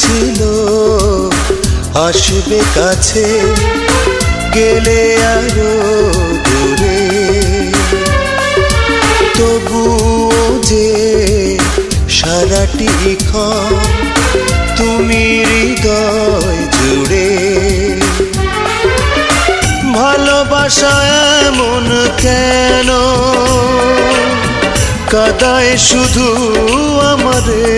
ছিল আসবে কাছে গেলে আরো দূরে, তবুও যে সারাটি ক্ষণ তুমি হৃদয় জুড়ে। ভালোবাসা এমন কেন কাঁদায় শুধু আমারে,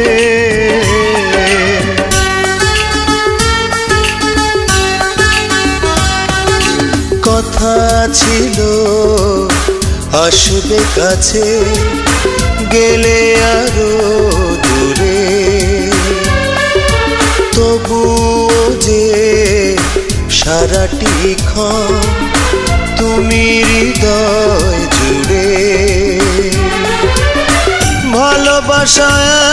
কথা ছিল আসবে কাছে গেলে আরো দূরে, তবুও যে সারাটি ক্ষণ তুমি হৃদয় জুড়ে। ভালোবাসা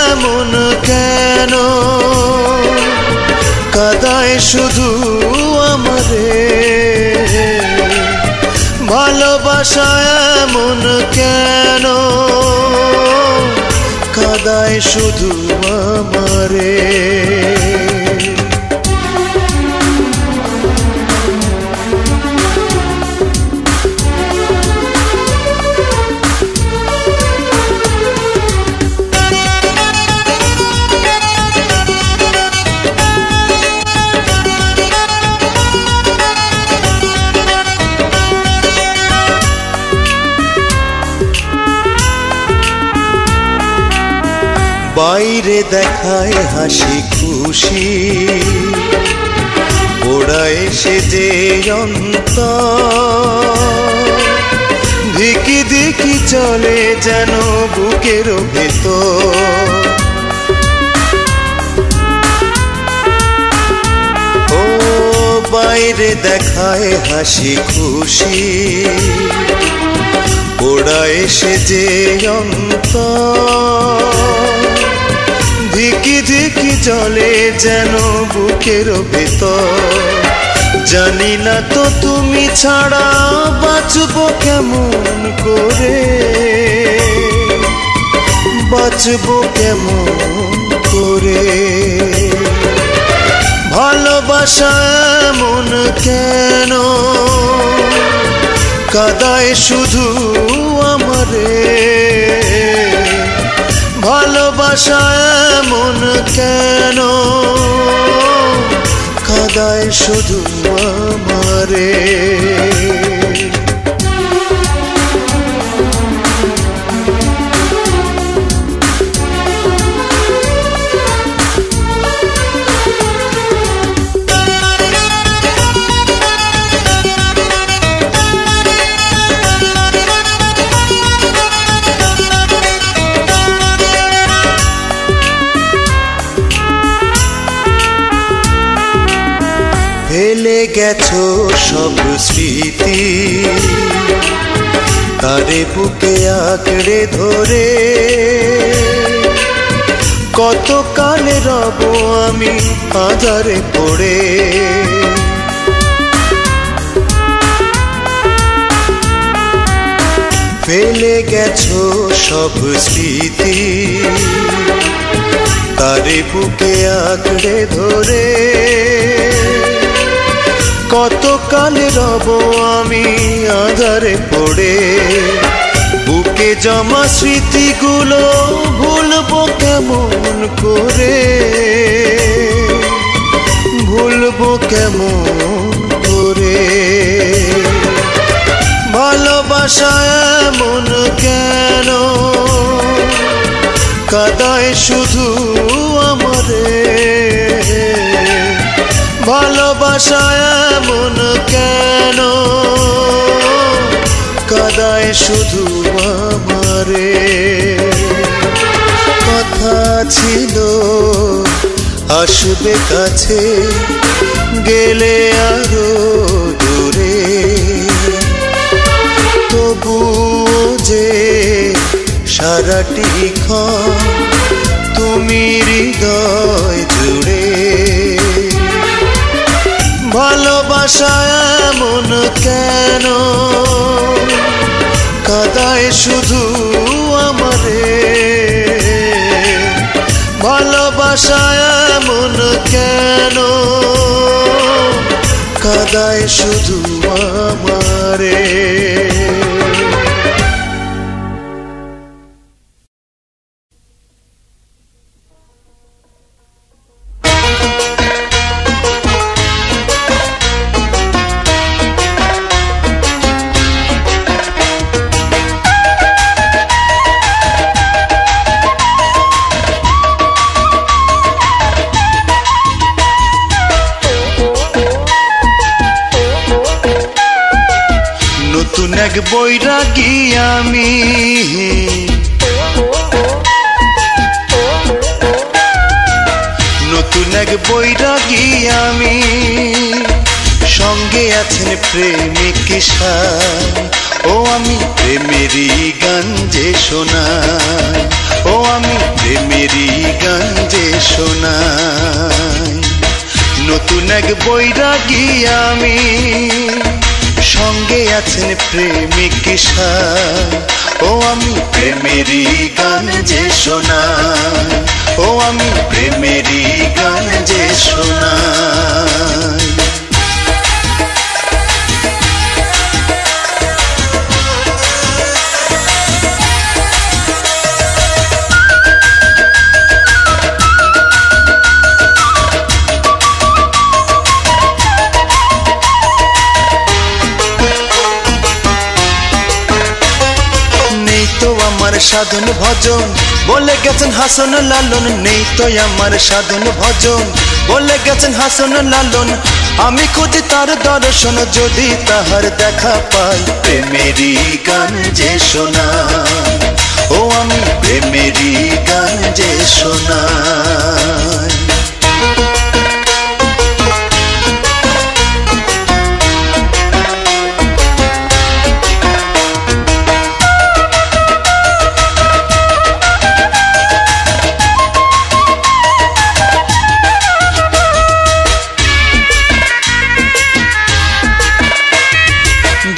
এমন কেন কাঁদায় শুধু আমারে, ভালোবাসা এমন কেন কাঁদায় শুধু আমারে। বাইরে দেখায় হাসি খুশি, ওরা এসে যে অন্তর ধিকি ধিকি চলে যেন বুকের ভেতর। ও বাইরে দেখায় হাসি খুশি, ওরা এসে যে অন্তর ধিকি ধিকি চলে যেন বুকের ভেতর। জানি না তো তুমি ছাড়া বাঁচবো কেমন করে, বাঁচবো কেমন করে। ভালোবাসা এমন কেন কাঁদায় শুধু আমারে, ভালোবাসা এমন কেন কাঁদায় শুধু আমারে। ফেলে গেছো সব স্মৃতি তারে বুকে আঁকড়ে ধরে, কত কালে রব আমি আঁধারে পড়ে। ফেলে গেছো সব স্মৃতি তারে বুকে আঁকড়ে ধরে, কত কালে রব আমি আঁধারে পড়ে। বুকে জমা স্মৃতিগুলো ভুলবো কেমন করে, ভুলবো কেমন করে। ভালোবাসা এমন কেন কাঁদায় শুধু আমারে, ভালোবাসা এমন কেন কাঁদায় শুধু আমারে। কথা ছিল আসবে কাছে গেলে আরো দূরে, তবুও যে সারাটি ক্ষণ তুমি হৃদয় জুড়ে। ভালোবাসা এমন কেন কাঁদায় শুধু আমারে, ভালোবাসা ভালোবাসায় এমন কেন কাদায় শুধু আমারে নতুন এক বৈরাগী আমি নতুন এক বৈরাগী আমি সঙ্গে আছেন প্রেমিক কিশোর ও আমি প্রেমেরই গান যে শোনাই ও আমি প্রেমেরই গান যে শোনাই নতুন এক বৈরাগী আমি সঙ্গে আছেন প্রেমিক কিশোর ও আমি প্রেমেরই গান যে শোনাই ও আমি প্রেমেরই গান যে শোনাই আমার সাধন ভজন বলে গেছেন হাসন লালন নেই তো আমার সাধন ভজন বলে গেছেন হাসন লালন আমি খুঁজি তার দর্শন যদি তাহার দেখা পাই প্রেমেরই গান যে শোনাই ও আমি প্রেমেরই গান যে শোনাই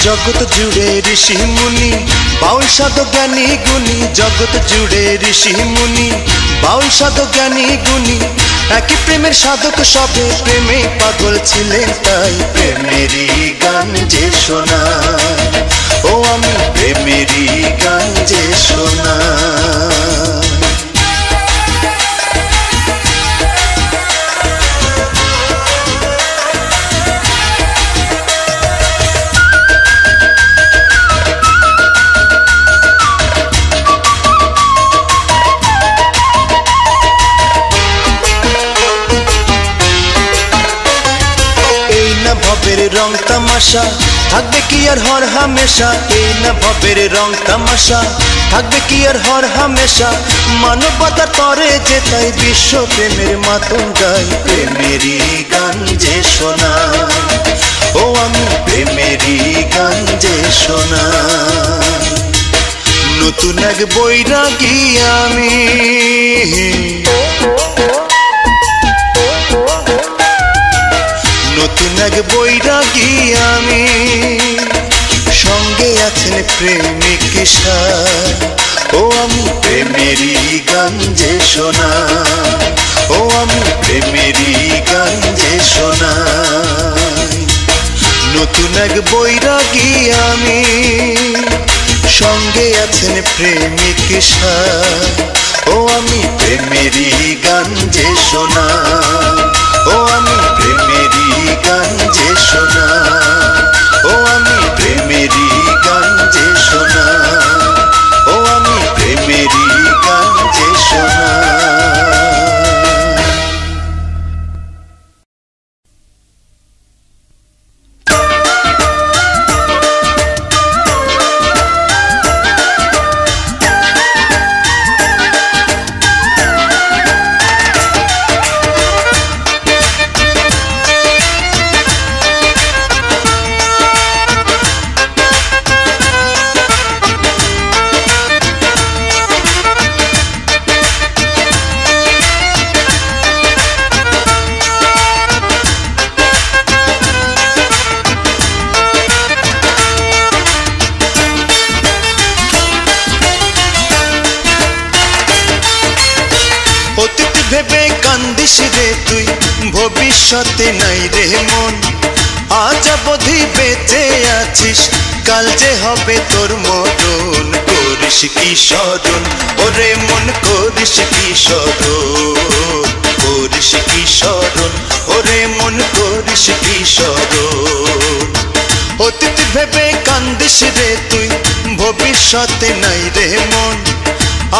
জগৎ জুড়ে ঋষি মুনি বাউল সাধু জ্ঞানী গুণী জগৎ জুড়ে ঋষি মুনি বাউল সাধু জ্ঞানী গুণী একই প্রেমের সাধক সবে প্রেমে পাগল ছিলেন তাই প্রেমেরই গান যে শোনাই ও আমি প্রেমেরই গান যে শোনাই ভবের রং তামাশা থাকবে কি আর হর হামেশা এই না ভবের রং তামাশা থাকবে কি আর হর হামেশা মানবতার তরে যে তাই বিশ্ব প্রেমের মাতম গাই প্রেমেরই গান যে শোনাই ও আমি প্রেমেরই গান যে শোনাই নতুন এক বৈরাগী আমি নতুন এক বৈরাগী আমি সঙ্গে আছেন প্রেমিক কিশোর ও আমি প্রেমেরই গান যে শোনাই ও আমি প্রেমেরই গান যে শোনাই নতুন এক বৈরাগী আমি সঙ্গে আছেন প্রেমিক কিশোর ও আমি প্রেমেরই গান যে শোনাই ও আমি প্রেমেরই গান যে শোনাই ও আমি প্রেমেরই গান যে শোনাই ও আমি প্রেমেরই গান যে শোনাই কান্দিস রে তুই ভবিষ্যতে নাই রে মন আজ অবধি বেঁচে আছিস কাল যে হবে তোর মরণ করিস কি স্মরণ ওরে মন করিস কি স্মরণ করিস কি স্মরণ ওরে মন করিস কি স্মরণ অতীত ভেবে কান্দিস রে তুই ভবিষ্যতে নাই রে মন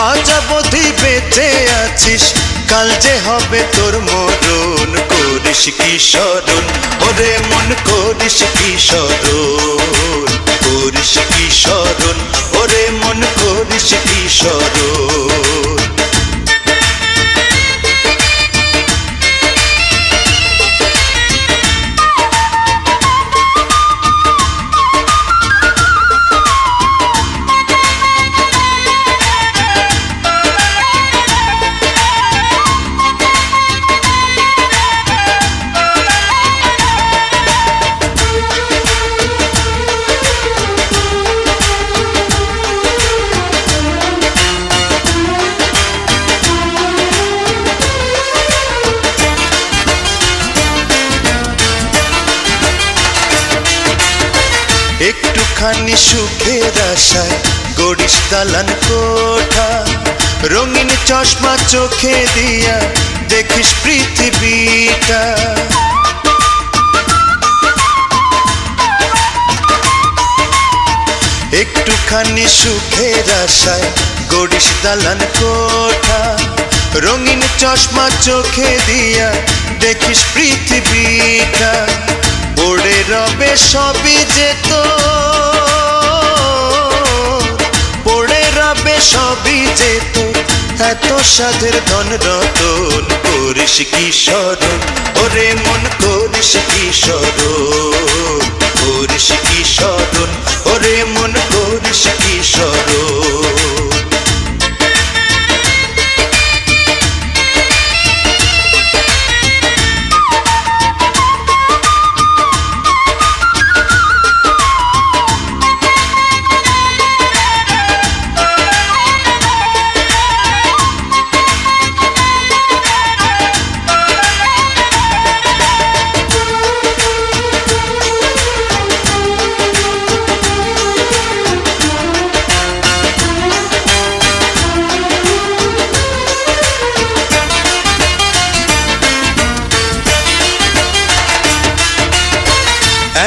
আজ অবধি বেঁচে আছিস কাল যে হবে তোর মরণ করিস কি স্মরণ ওরে মন করিস কি স্মরণ করিস কি স্মরণ ওরে মন করিস কি স্মরণ একটুখানি সুখের আশায় গড়িস দালান কোঠা রঙিন চশমা চোখে দিয়া দেখিস পৃথিবীটা একটুখানি সুখের আশায় গড়িস দালান কোঠা রঙিন চশমা চোখে দিয়া দেখিস পৃথিবীটা পড়ে রবে সবই যেত পড়ে রবে সবই যেত এত সাধের ধন রতন করিস কি স্মরণ ওরে মন করিস কি স্মরণ করিস কি স্মরণ ওরে মন করিস কি স্মরণ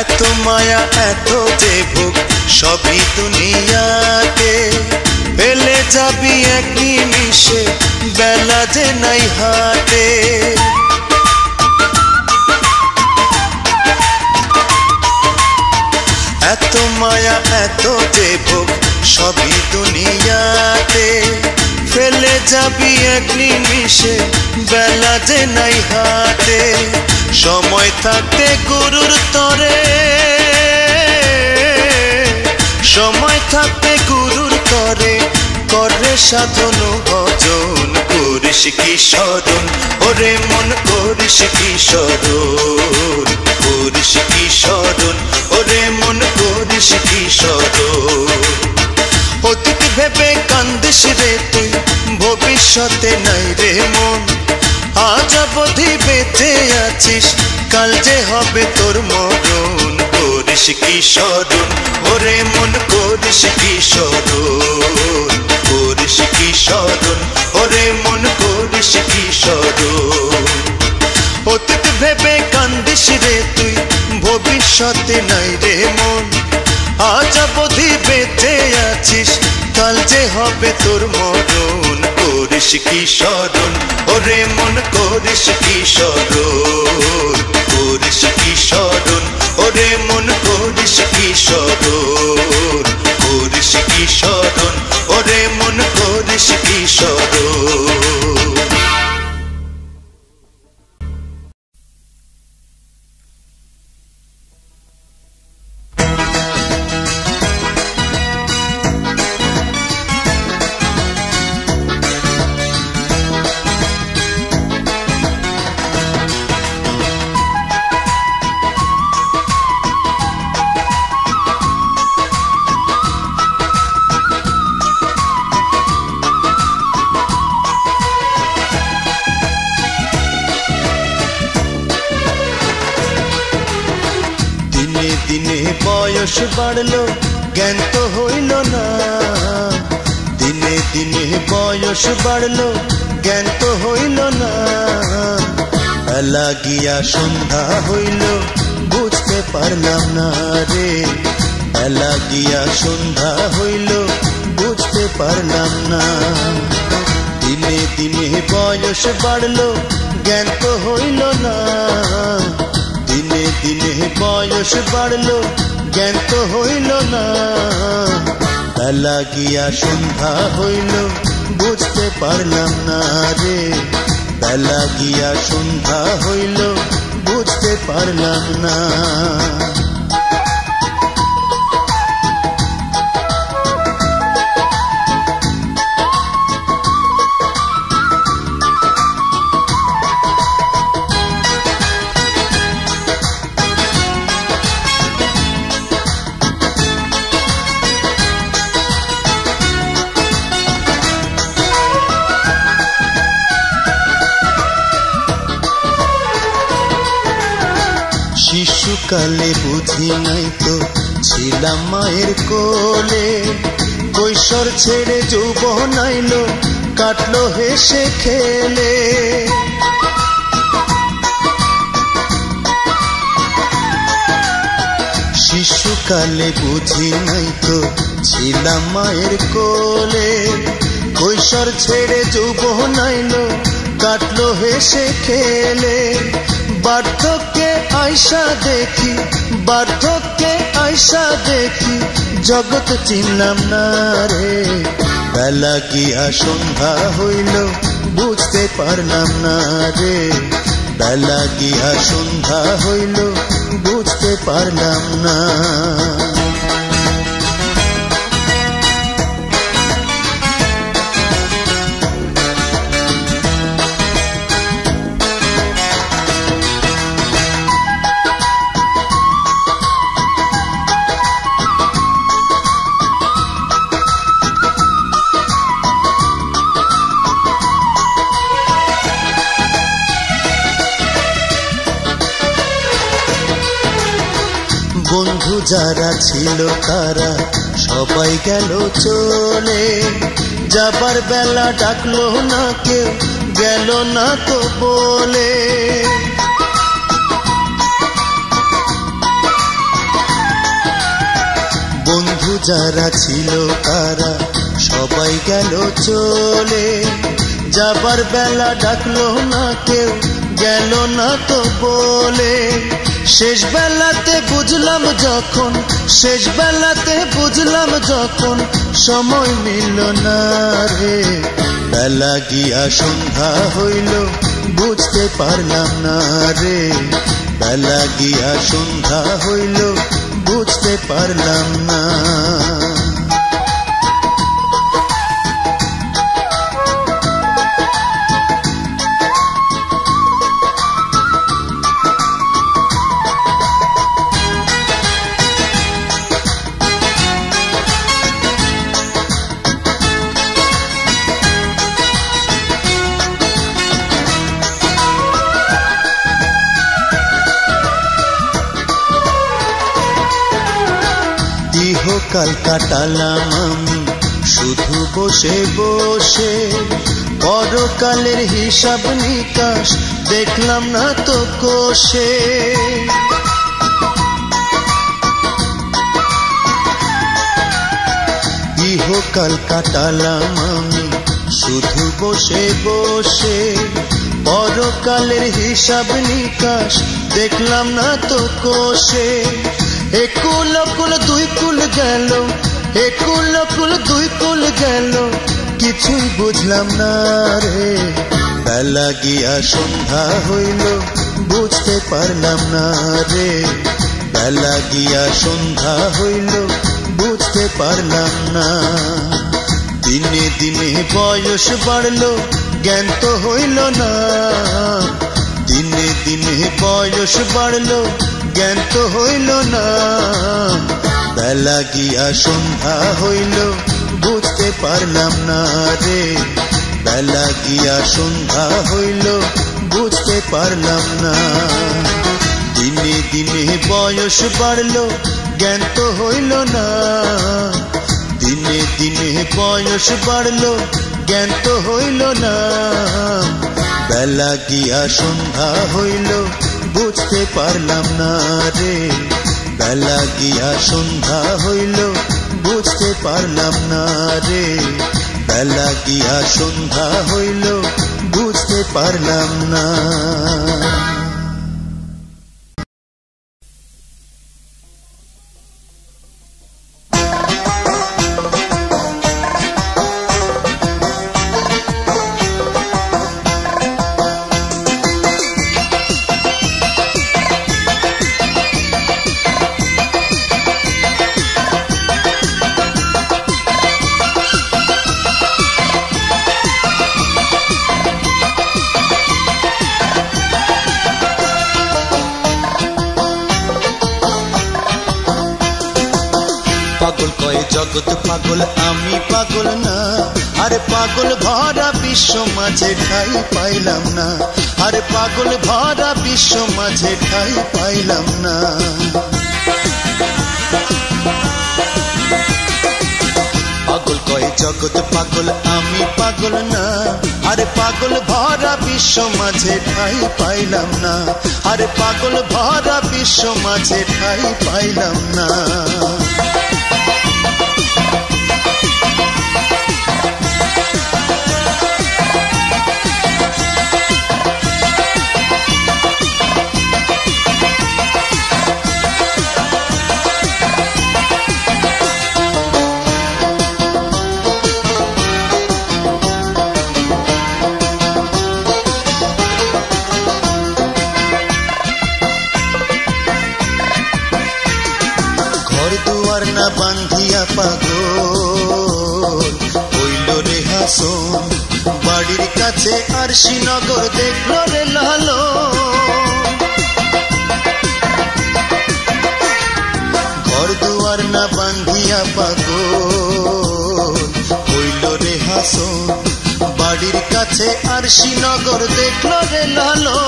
এত মায়া এত যে ভোগ সবই দুনিয়াতে পেলে যাবি এক নিমিষে বেলা যে নাই হাতে এত মায়া এত যে ভোগ সবই দুনিয়াতে ফেলে যাবি এক নিমিষে বেলা যে নাই হাতে সময় থাকতে গুরুর তরে সময় থাকতে গুরুর তরে করে সাধন ভজন করিস কি স্মরণ ওরে মন করিস কি স্মরণ করিস কি স্মরণ ওরে মন করিস কি স্মরণ অতীত ভেবে কান্দিস রে তুই ভবিষ্যতে নাই রে মন আজ অবধি বেঁচে আছিস কাল যে হবে তোর মরণ করিস কি স্মরণ ওরে মন করিস কি স্মরণ করিস কি স্মরণ ওরে মন করিস কি স্মরণ অতীত ভেবে কান্দিস রে তুই ভবিষ্যতে নাই রে মন আজ অবধি বেঁচে আছিস কাল যে হবে তোর মরণ করিস কি স্মরণ ওরে মন করিস কি স্মরণ করিস কি স্মরণ ওরে মন করিস কি স্মরণ করিস কি স্মরণ ওরে মন করিস কি স্মরণ বয়স বাড়লো জ্ঞান তো হইল না, দিনে দিনে বয়স বাড়লো জ্ঞান তো হইল না। বেলা গিয়া সন্ধ্যা হইল বুঝতে পারলাম না রে, বেলা গিয়া সন্ধ্যা হইল বুঝতে পারলাম না। দিনে দিনে বয়স বাড়লো জ্ঞান তো হইল না, দিনে দিনে বয়স বাড়লো জ্ঞান তো হইল না। বেলা গিয়া সন্ধ্যা হইল বুঝতে পারলাম না রে, বেলা গিয়া সন্ধ্যা হইল বুঝতে পারলাম না। শিশুকালে বুঝি নাই তো ছিলাম মায়ের কোলে, কৈশোর ছেড়ে যৌবন আইলো কাটলো হেসে খেলে। শিশুকালে বুঝি নাই তো ছিলাম মায়ের কোলে, কৈশোর ছেড়ে যৌবন আইলো কাটলো হেসে খেলে। বার্ধক্যে আয়সা দেখি, বার্ধক্যে আয়সা দেখি জগৎ চিনলাম না রে, বেলা গিয়া সন্ধ্যা হইল বুঝতে পারলাম না রে, বেলা গিয়া সন্ধ্যা হইল বুঝতে পারলাম না। বন্ধু যারা ছিল তারা সবাই গেল চলে, যাবার বেলা ডাকলো না কেউ গেল না তো বলে। বন্ধু যারা ছিল তারা সবাই গেল চলে, যাবার বেলা ডাকলো না কেউ গেল না তো বলে। শেষ বেলাতে বুঝলাম যখন, শেষ বেলাতে বুঝলাম যখন সময় মিলল না রে, বেলা গিয়া সন্ধ্যা হইল বুঝতে পারলাম না রে, বেলা গিয়া সন্ধ্যা হইল বুঝতে পারলাম না। কাল কাটালাম আমি শুধু বসে বসে, পরকালের হিসাব নিকাশ দেখলাম না তো কোষে। ইহকাল কাটালাম আমি শুধু বসে বসে, পরকালের হিসাব নিকাশ দেখলাম না তো কোষে। একুল কুল দুই কুল গেল, একুল কুল দুই কুল গেল কিছুই বুঝলাম না রে, বেলা গিয়া সন্ধ্যা হইল বুঝতে পারলাম না রে, বেলা গিয়া সন্ধ্যা হইল বুঝতে পারলাম না। দিনে দিনে বয়স বাড়লো জ্ঞান তো হইল না, দিনে দিনে বয়স বাড়লো জ্ঞান তো হইল না। বেলা গিয়া সন্ধ্যা হইল বুঝতে পারলাম না রে, বেলা গিয়া সন্ধ্যা হইল বুঝতে পারলাম না। দিনে দিনে বয়স বাড়লো জ্ঞান তো হইল না, দিনে দিনে বয়স বাড়লো জ্ঞান তো হইল না, বেলা গিয়া সন্ধ্যা হইল বুঝতে পারলাম না রে, বেলা গিয়া সন্ধ্যা হইল বুঝতে পারলাম না রে, বেলা গিয়া সন্ধ্যা হইল বুঝতে পারলাম না। পাগল কয় জগৎ পাগল আমি পাগল না, আরে পাগল ভরা বিশ্ব মাঝে ঠাই পাইলাম না, আরে পাগল ভরা বিশ্ব মাঝে ঠাই পাইলাম না। পাগল কয় জগৎ পাগল আমি পাগল না, আরে পাগল ভরা বিশ্ব মাঝে ঠাই পাইলাম না, আরে পাগল ভরা বিশ্ব মাঝে ঠাই পাইলাম না। দুয়ার না বান্ধিয়া পাগল হইল রে হাসন, বাড়ির কাছে আর শ্রীনগর দেখল রে লালো, ঘর দুয়ার না বান্ধিয়া পাগল হইল রে হাসন, বাড়ির কাছে আর শ্রীনগর দেখল রে লালো,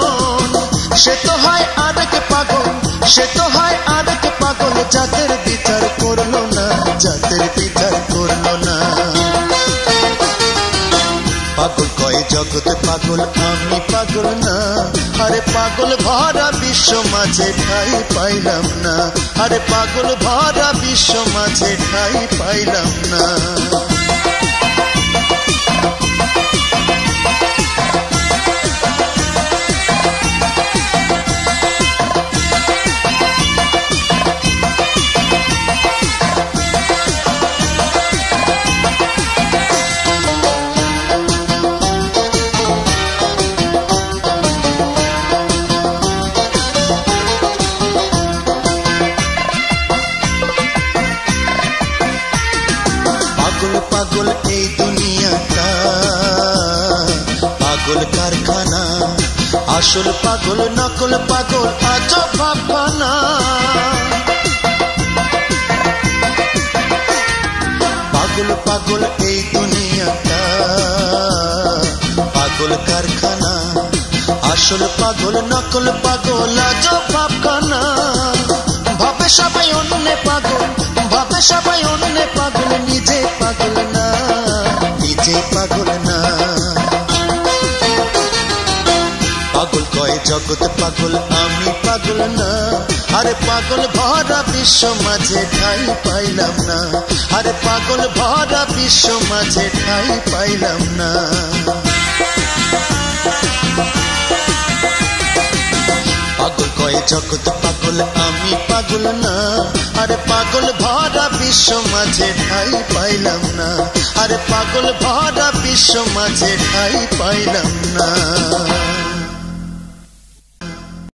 সে তো হয় আরেক পাগল, সে তো হয় আরেক পাগল, জাতের বিচার করলো না, জাতের বিচার করলো না। পাগল কয় জগৎ পাগল আমি পাগল না, আরে পাগল ভরা বিশ্ব মাঝে ঠাই পাইলাম না, আরে পাগল ভরা বিশ্ব মাঝে ঠাই পাইলাম না। পাগল এই দুনিয়াটা পাগল কারখানা, আসল পাগল নকল পাগল আজ ভাবনা, পাগল পাগল এই দুনিয়াটা পাগল কারখানা, আসল পাগল নকল পাগল আজ ভাবনা, ভাবে সবাই অন্য পাগল, ভাবে সবাই অন্য পাগল, নিজে পাগল না, নিজে পাগল না। পাগল কয় জগৎ পাগল আমি পাগল না, আরে পাগল ভরা বিশ্ব মাঝে ঠাই পাইলাম না, আরে পাগল ভরা বিশ্ব মাঝে ঠাই পাইলাম না। পাগল কয় জগৎ পাগল আমি পাগল না, আরে পাগল ভরা বিশ্ব মাঝে ঠাই পাইলাম না, আরে পাগল ভরা বিশ্ব মাঝে ঠাই পাইলাম না।